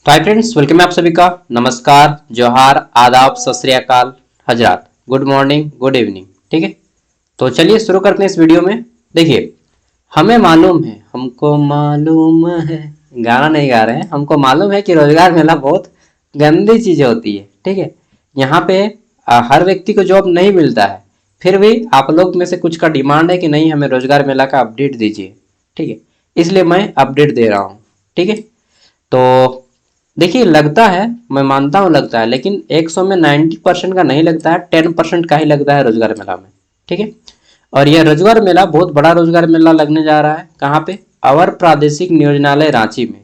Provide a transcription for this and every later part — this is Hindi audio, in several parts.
तो हाय फ्रेंड्स, वेलकम है आप सभी का। नमस्कार, जोहार, आदाब, सत श्री अकाल, हजरात, गुड मॉर्निंग, गुड इवनिंग। ठीक है, तो चलिए शुरू करते हैं इस वीडियो में। देखिए, हमें मालूम है, हमको मालूम है, गाना नहीं गा रहे हैं, हमको मालूम है कि रोजगार मेला बहुत गंदी चीज होती है। ठीक है, यहाँ पे हर व्यक्ति को जॉब नहीं मिलता है, फिर भी आप लोग में से कुछ का डिमांड है कि नहीं, हमें रोजगार मेला का अपडेट दीजिए। ठीक है, इसलिए मैं अपडेट दे रहा हूँ। ठीक है, तो देखिए, लगता है, मैं मानता हूँ लगता है, लेकिन 100 में 90% का नहीं लगता है, 10% का ही लगता है रोजगार मेला में। ठीक है, और यह रोजगार मेला बहुत बड़ा रोजगार मेला लगने जा रहा है। कहाँ पे? अवर प्रादेशिक नियोजनालय रांची में।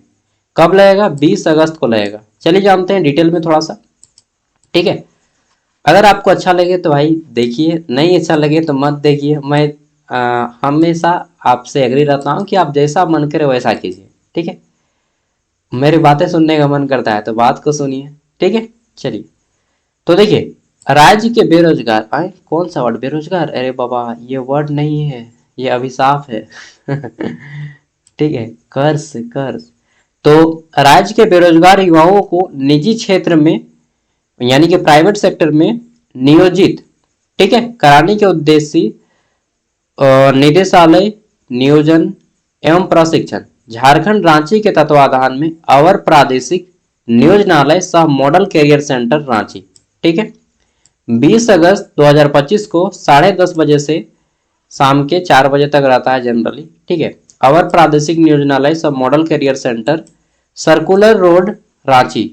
कब लगेगा? 20 अगस्त को लगेगा। चलिए जानते हैं डिटेल में थोड़ा सा। ठीक है, अगर आपको अच्छा लगे तो भाई देखिए, नहीं अच्छा लगे तो मत देखिए। मैं हमेशा आपसे एग्री रहता हूँ कि आप जैसा मन करे वैसा कीजिए। ठीक है, मेरी बातें सुनने का मन करता है तो बात को सुनिए। ठीक है, चलिए। तो देखिए, राज्य के बेरोजगार आए, कौन सा वर्ड बेरोजगार? अरे बाबा, ये वर्ड नहीं है, ये अभिशाप है। ठीक है, कर्ज कर्ज। तो राज्य के बेरोजगार युवाओं को निजी क्षेत्र में, यानी कि प्राइवेट सेक्टर में नियोजित, ठीक है, कराने के उद्देश्य से निदेशालय नियोजन एवं प्रशिक्षण झारखंड रांची के तत्वाधान में अवर प्रादेशिक नियोजनालय सह मॉडल कैरियर सेंटर रांची। ठीक है, 20 अगस्त 2025 को 10:30 बजे से शाम के 4 बजे तक रहता है जनरली। ठीक है, अवर प्रादेशिक नियोजनालय सब model career centre, circular road, Ranchi.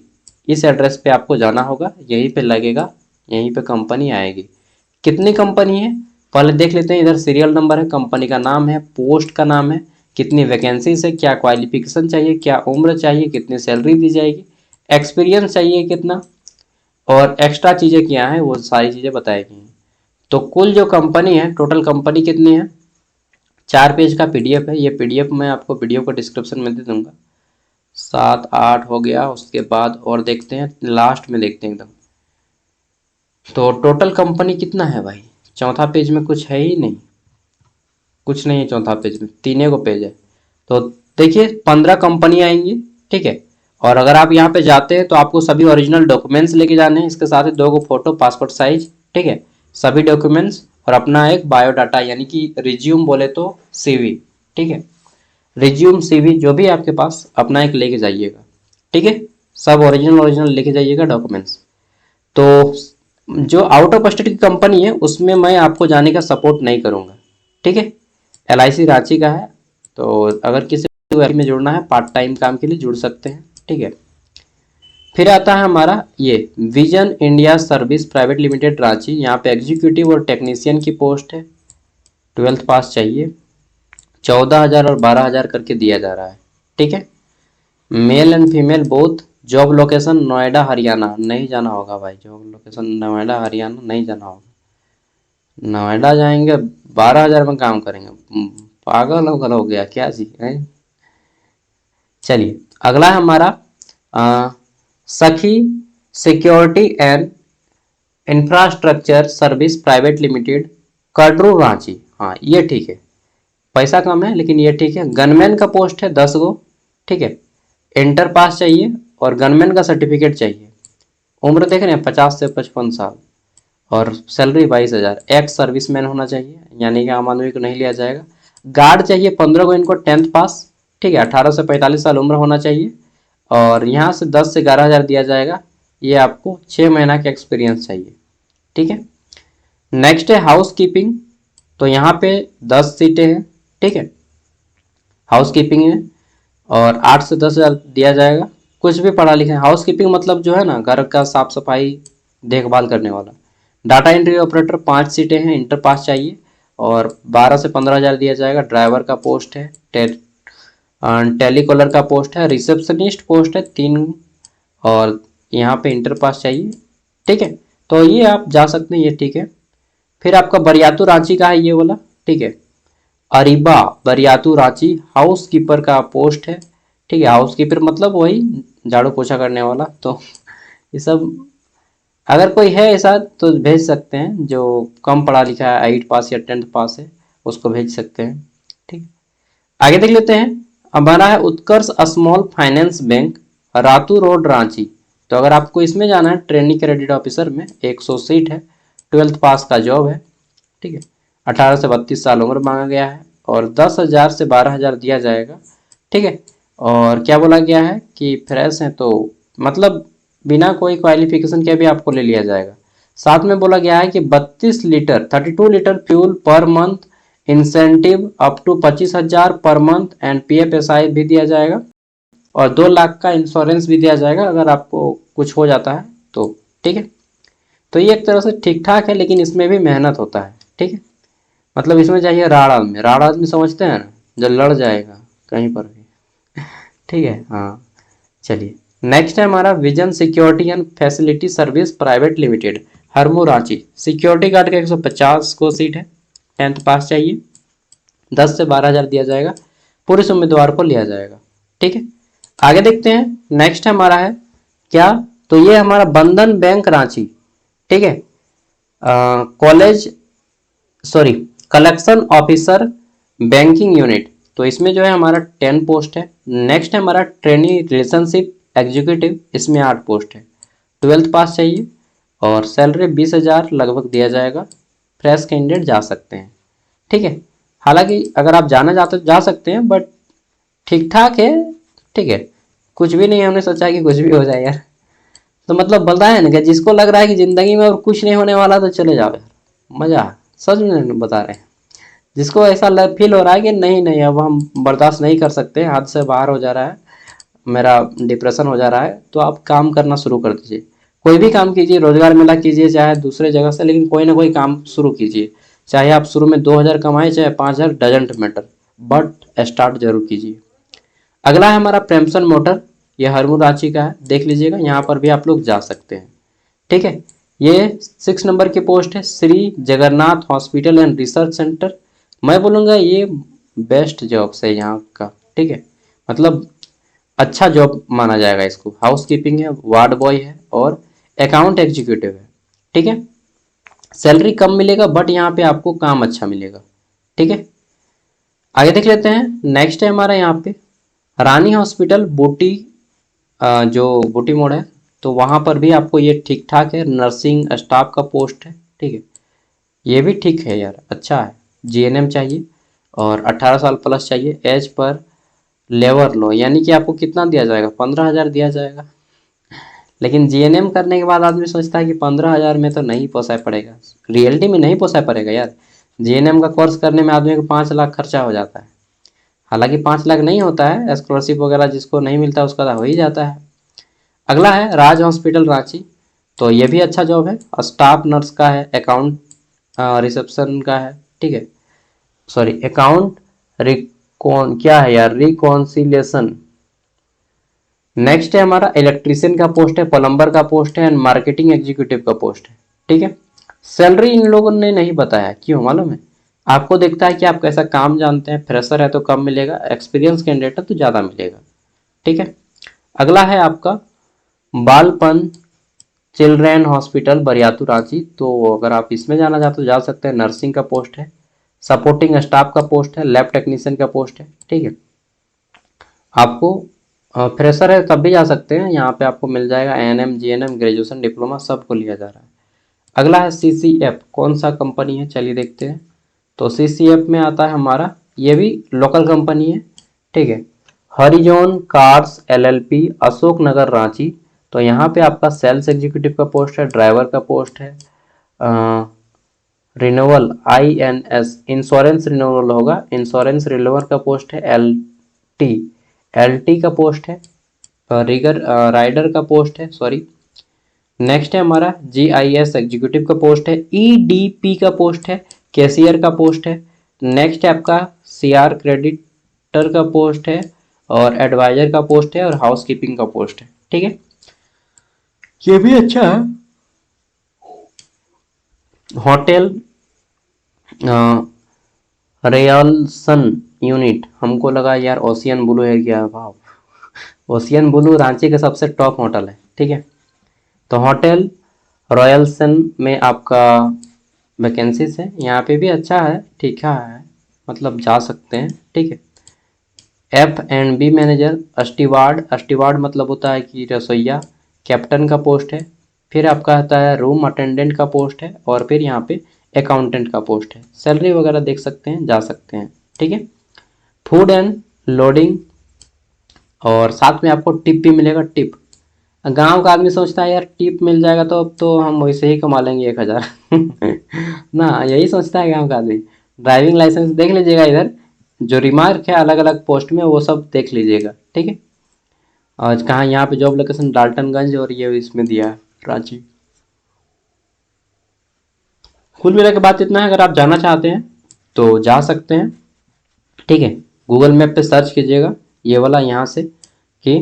इस एड्रेस पे आपको जाना होगा, यहीं पे लगेगा, यहीं पे कंपनी आएगी। कितनी कंपनी है पहले देख लेते हैं। इधर सीरियल नंबर है, कंपनी का नाम है, पोस्ट का नाम है, कितनी वैकेंसीज है, क्या क्वालिफिकेशन चाहिए, क्या उम्र चाहिए, कितनी सैलरी दी जाएगी, एक्सपीरियंस चाहिए कितना, और एक्स्ट्रा चीज़ें क्या हैं वो सारी चीज़ें बताएगी। तो कुल जो कंपनी है, टोटल कंपनी कितनी है? 4 पेज का पीडीएफ है। ये पीडीएफ मैं आपको वीडियो को डिस्क्रिप्शन में दे दूंगा। 7 8 हो गया, उसके बाद और देखते हैं, लास्ट में देखते हैं एकदम। तो टोटल कंपनी कितना है भाई? चौथा पेज में कुछ है ही नहीं, कुछ नहीं है चौथा पेज में, तीन को पेज है। तो देखिए, 15 कंपनी आएंगी। ठीक है, और अगर आप यहाँ पे जाते हैं तो आपको सभी ओरिजिनल डॉक्यूमेंट्स लेके जाने हैं, इसके साथ ही 2 फोटो पासपोर्ट साइज। ठीक है, सभी डॉक्यूमेंट्स और अपना एक बायोडाटा, यानी कि रिज्यूम बोले तो सीवी। ठीक है, रिज्यूम सीवी जो भी आपके पास, अपना एक लेके जाइएगा। ठीक है, सब ओरिजिनल ओरिजिनल लेके जाइएगा डॉक्यूमेंट्स। तो जो आउट ऑफ स्टेट की कंपनी है उसमें मैं आपको जाने का सपोर्ट नहीं करूंगा। ठीक है, LIC रांची का है, तो अगर किसी को में जुड़ना है पार्ट टाइम काम के लिए जुड़ सकते हैं। ठीक है, फिर आता है हमारा ये vision India service private limited Ranchi. यहाँ पे एग्जीक्यूटिव और टेक्नीशियन की पोस्ट है, 12th पास चाहिए। 14,000 और 12,000 करके दिया जा रहा है। ठीक है, male and female both. Job location Noida Haryana. नहीं जाना होगा भाई, जॉब लोकेशन नोएडा हरियाणा नहीं जाना होगा। नोएडा जाएंगे, 12,000 में काम करेंगे? पागल वगल हो गया क्या जी है? चलिए, अगला है हमारा Sakhi security and infrastructure service private limited, Katru Ranchi. हाँ, ये ठीक है, पैसा कम है लेकिन ये ठीक है। गनमैन का पोस्ट है 10 गो। ठीक है, इंटर पास चाहिए और गनमैन का सर्टिफिकेट चाहिए। उम्र देख रहे हैं, 50 से 55 साल, और सैलरी 22,000। एक्स सर्विसमैन होना चाहिए, यानी कि आम आदमी को नहीं लिया जाएगा। गार्ड चाहिए 15 गो, इनको 10th पास। ठीक है, 18 से 45 साल उम्र होना चाहिए, और यहाँ से 10 से 11,000 दिया जाएगा। ये आपको 6 महीना का एक्सपीरियंस चाहिए। ठीक है, नेक्स्ट है हाउस कीपिंग। तो यहाँ पे 10 सीटें हैं। ठीक है, हाउस कीपिंग है, और 8 से 10,000 दिया जाएगा। कुछ भी पढ़ा लिखा है, हाउस कीपिंग मतलब जो है ना, घर का साफ सफाई देखभाल करने वाला। डाटा एंट्री ऑपरेटर 5 सीटें हैं, इंटर पास चाहिए, और 12 से 15,000 दिया जाएगा। ड्राइवर का पोस्ट है, टेलीकॉलर का पोस्ट है, रिसेप्शनिस्ट पोस्ट है 3, और यहाँ पे इंटर पास चाहिए। ठीक है, तो ये आप जा सकते हैं, ये ठीक है। फिर आपका बरियातू रांची का है ये वाला। ठीक है, अरीबा बरियातू रांची हाउस कीपर का पोस्ट है। ठीक है, हाउस कीपर मतलब वही झाड़ू पोछा करने वाला। तो ये सब अगर कोई है ऐसा तो भेज सकते हैं, जो कम पढ़ा लिखा है, 8 पास या 10th पास है, उसको भेज सकते हैं। ठीक, आगे देख लेते हैं। हमारा है Utkarsh small finance bank Ratu road Ranchi. तो अगर आपको इसमें जाना है ट्रेनिंग क्रेडिट ऑफिसर में, 100 सीट है, 12th पास का जॉब है, ठीक है। 18 से 32 साल उम्र मांगा गया है और 10,000 से 12,000 दिया जाएगा, ठीक है। और क्या बोला गया है कि फ्रेश है तो मतलब बिना कोई क्वालिफिकेशन के भी आपको ले लिया जाएगा। साथ में बोला गया है कि 32 litre 32 litre fuel per month, incentive up to 25,000 per month and PFSI भी दिया जाएगा और 2 लाख का इंश्योरेंस भी दिया जाएगा अगर आपको कुछ हो जाता है तो, ठीक है। तो ये एक तरह से ठीक ठाक है, लेकिन इसमें भी मेहनत होता है, ठीक है। मतलब इसमें चाहिए राड़ आदमी समझते हैं ना, जो लड़ जाएगा कहीं पर भी, ठीक है। हाँ, चलिए नेक्स्ट है हमारा vision security and facility service private limited, Harmu Ranchi. Security guard का 150 को सीट है, 10th पास चाहिए, 10 से 12,000 दिया जाएगा, पुरुष उम्मीदवार को लिया जाएगा, ठीक है। आगे देखते हैं, नेक्स्ट हमारा है क्या, तो ये हमारा बंधन बैंक रांची, ठीक है। College sorry collection officer banking unit, तो इसमें जो है हमारा 10 पोस्ट है। नेक्स्ट है हमारा ट्रेनिंग रिलेशनशिप एग्जीक्यूटिव, इसमें 8 पोस्ट है, 12th पास चाहिए और सैलरी 20,000 लगभग दिया जाएगा, फ्रेश कैंडिडेट जा सकते हैं, ठीक है। हालांकि अगर आप जाना चाहते तो जा सकते हैं, बट ठीक ठाक है, ठीक है। कुछ भी नहीं है, हमने सोचा कि कुछ भी हो जाए यार, तो मतलब बताया ना कि जिसको लग रहा है कि जिंदगी में और कुछ नहीं होने वाला तो चले जाओ यार, मजा, सच में बता रहे हैं। जिसको ऐसा फील हो रहा है कि नहीं नहीं अब हम बर्दाश्त नहीं कर सकते, हाथ से बाहर हो जा रहा है, मेरा डिप्रेशन हो जा रहा है, तो आप काम करना शुरू कर दीजिए। कोई भी काम कीजिए, रोजगार मेला कीजिए चाहे दूसरे जगह से, लेकिन कोई ना कोई काम शुरू कीजिए। चाहे आप शुरू में 2,000 कमाए चाहे 5,000, डजेंट मैटर, बट स्टार्ट जरूर कीजिए। अगला है हमारा प्रेमसन मोटर, यह हरमू रांची का है, देख लीजिएगा, यहाँ पर भी आप लोग जा सकते हैं, ठीक है। ये 6 नंबर की पोस्ट है, Shri Jagannath hospital and research centre. मैं बोलूँगा ये बेस्ट जॉब है यहाँ का, ठीक है। मतलब अच्छा जॉब माना जाएगा इसको। हाउस कीपिंग है, वार्ड बॉय है और अकाउंट एग्जीक्यूटिव है, ठीक है। सैलरी कम मिलेगा बट यहाँ पे आपको काम अच्छा मिलेगा, ठीक है। आगे देख लेते हैं, नेक्स्ट है हमारा यहाँ पे रानी हॉस्पिटल बूटी, जो बूटी मोड़ है, तो वहाँ पर भी आपको ये ठीक ठाक है, नर्सिंग स्टाफ का पोस्ट है, ठीक है। ये भी ठीक है यार, अच्छा है। GNM चाहिए और 18 साल प्लस चाहिए, एज पर लेबर लो, यानी कि आपको कितना दिया जाएगा, 15,000 दिया जाएगा। लेकिन GNM करने के बाद आदमी सोचता है कि 15,000 में तो नहीं पोसाय पड़ेगा, रियलिटी में नहीं पोसाय पड़ेगा यार। GNM का कोर्स करने में आदमी को 5 लाख खर्चा हो जाता है। हालांकि 5 लाख नहीं होता है, स्कॉलरशिप वगैरह जिसको नहीं मिलता उसका तो हो ही जाता है। अगला है राज हॉस्पिटल रांची, तो ये भी अच्छा जॉब है, स्टाफ नर्स का है, अकाउंट रिसेप्शन का है, ठीक है। सॉरी अकाउंट रिकॉन क्या है यार, रिकॉन्सिलेशन। नेक्स्ट है हमारा इलेक्ट्रीशियन का पोस्ट है, प्लम्बर का पोस्ट है एंड मार्केटिंग एग्जीक्यूटिव का पोस्ट है, ठीक है। सैलरी इन लोगों ने नहीं बताया, क्यों मालूम है आपको, देखता है कि आप कैसा काम जानते हैं, फ्रेशर है तो कम मिलेगा, एक्सपीरियंस कैंडिडेट है तो ज़्यादा मिलेगा, ठीक है। अगला है आपका बालपन चिल्ड्रेन हॉस्पिटल बरियातू रांची, तो अगर आप इसमें जाना चाहते तो जा सकते हैं, नर्सिंग का पोस्ट है, सपोर्टिंग स्टाफ का पोस्ट है, लैब टेक्नीशियन का पोस्ट है, ठीक है। आपको फ्रेशर है तब भी जा सकते हैं, यहाँ पे आपको मिल जाएगा ANM GNM ग्रेजुएशन डिप्लोमा सबको लिया जा रहा है। अगला है CCF, कौन सा कंपनी है चलिए देखते हैं। तो CCF में आता है हमारा, ये भी लोकल कंपनी है, ठीक है, हरिजोन कार्स LLP अशोक नगर रांची। तो यहाँ पे आपका सेल्स एग्जीक्यूटिव का पोस्ट है, ड्राइवर का पोस्ट है, रिन्यूअल INS इंश्योरेंस रिन्यूअल होगा, इंश्योरेंस रिन्यूअल का पोस्ट है, LT का पोस्ट है, रिगर राइडर का पोस्ट है, सॉरी। नेक्स्ट है हमारा GIS एग्जीक्यूटिव का पोस्ट है, EDP का पोस्ट है, कैशियर का पोस्ट है। नेक्स्ट है आपका CR क्रेडिटर का पोस्ट है और एडवाइजर का पोस्ट है और हाउस कीपिंग का पोस्ट है, ठीक है। ये भी अच्छा है। होटल रेयलसन यूनिट, हमको लगा यार ओशियन ब्लू है क्या, वाह, ओशियन ब्लू रांची का सबसे टॉप होटल है, ठीक है। तो होटल रॉयलसन में आपका वैकेंसीज है, यहाँ पे भी अच्छा है, ठीक है, मतलब जा सकते हैं, ठीक है। F&B मैनेजर, स्टीवार्ड मतलब होता है कि रसोइया, कैप्टन का पोस्ट है। फिर आपका आता है रूम अटेंडेंट का पोस्ट है, और फिर यहाँ पे अकाउंटेंट का पोस्ट है। सैलरी वगैरह देख सकते हैं, जा सकते हैं, ठीक है। फूड एंड लोडिंग, और साथ में आपको टिप भी मिलेगा। टिप, गांव का आदमी सोचता है यार टिप मिल जाएगा तो अब तो हम वैसे ही कमा लेंगे 1,000 ना, यही सोचता है गांव का आदमी। ड्राइविंग लाइसेंस देख लीजिएगा, इधर जो रिमार्क है अलग अलग पोस्ट में वो सब देख लीजिएगा, ठीक है। और कहाँ यहाँ पे जॉब लोकेशन डाल्टनगंज, और ये इसमें दिया है रांची। कुल मिला के बात इतना है, अगर आप जाना चाहते हैं तो जा सकते हैं, ठीक है। गूगल मैप पे सर्च कीजिएगा ये वाला यहाँ से कि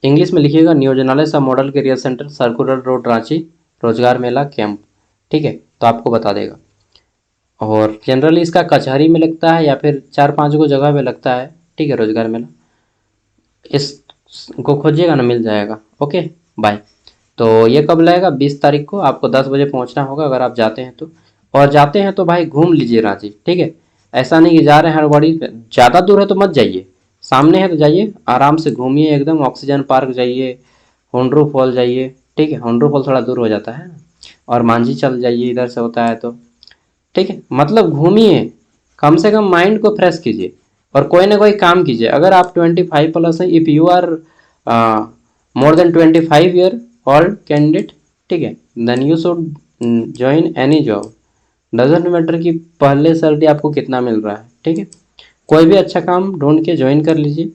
इंग्लिश में लिखिएगा नियोजनालय सब model career centre, circular road, Ranchi, रोजगार मेला कैंप, ठीक है, तो आपको बता देगा। और जनरली इसका कचहरी में लगता है या फिर 4-5 गो जगह पे लगता है, ठीक है, रोजगार मेला। इसको खोजिएगा ना, मिल जाएगा। Okay, bye. तो ये कब लगेगा? 20 तारीख को आपको 10 बजे पहुंचना होगा अगर आप जाते हैं तो। और जाते हैं तो भाई घूम लीजिए रांची, ठीक है। ऐसा नहीं कि जा रहे हैं हड़बड़ी, ज़्यादा दूर है तो मत जाइए, सामने है तो जाइए, आराम से घूमिए एकदम। ऑक्सीजन पार्क जाइए, होंड्रू फॉल जाइए, ठीक है। होंड्रू फॉल थोड़ा दूर हो जाता है ना, और मांझी चल जाइए, इधर से होता है तो, ठीक है। मतलब घूमिए, कम से कम माइंड को फ्रेश कीजिए, और कोई ना कोई काम कीजिए। अगर आप 25+ हैं, if you are more than 25 year old candidate, ठीक है, then you should join any job. Doesn't matter कि पहले सैलरी आपको कितना मिल रहा है, ठीक है। कोई भी अच्छा काम ढूंढ के ज्वाइन कर लीजिए,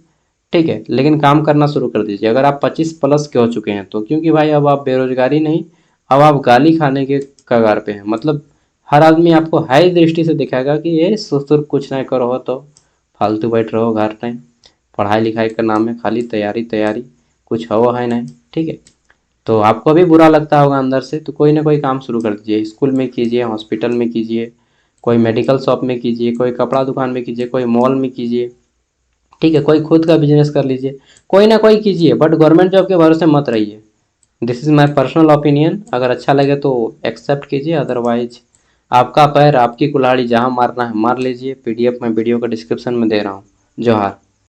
ठीक है, लेकिन काम करना शुरू कर दीजिए अगर आप 25+ के हो चुके हैं तो। क्योंकि भाई अब आप बेरोजगारी नहीं, अब आप गाली खाने के कगार पे हैं। मतलब हर आदमी आपको हाई दृष्टि से दिखाएगा कि ये सुस्त कुछ नहीं करो तो फालतू बैठ रहो घर टाइम, पढ़ाई लिखाई का नाम है खाली तैयारी तैयारी, कुछ हो है नहीं, ठीक है। तो आपको भी बुरा लगता होगा अंदर से, तो कोई ना कोई काम शुरू कर दीजिए। स्कूल में कीजिए, हॉस्पिटल में कीजिए, कोई मेडिकल शॉप में कीजिए, कोई कपड़ा दुकान में कीजिए, कोई मॉल में कीजिए, ठीक है। कोई खुद का बिजनेस कर लीजिए, कोई ना कोई कीजिए, बट गवर्नमेंट जॉब के भरोसे मत रहिए। This is my personal opinion. अगर अच्छा लगे तो एक्सेप्ट कीजिए, अदरवाइज आपका पैर आपकी कुल्हाड़ी, जहाँ मारना है मार लीजिए। PDF मैं वीडियो का डिस्क्रिप्शन में दे रहा हूँ। जोहार।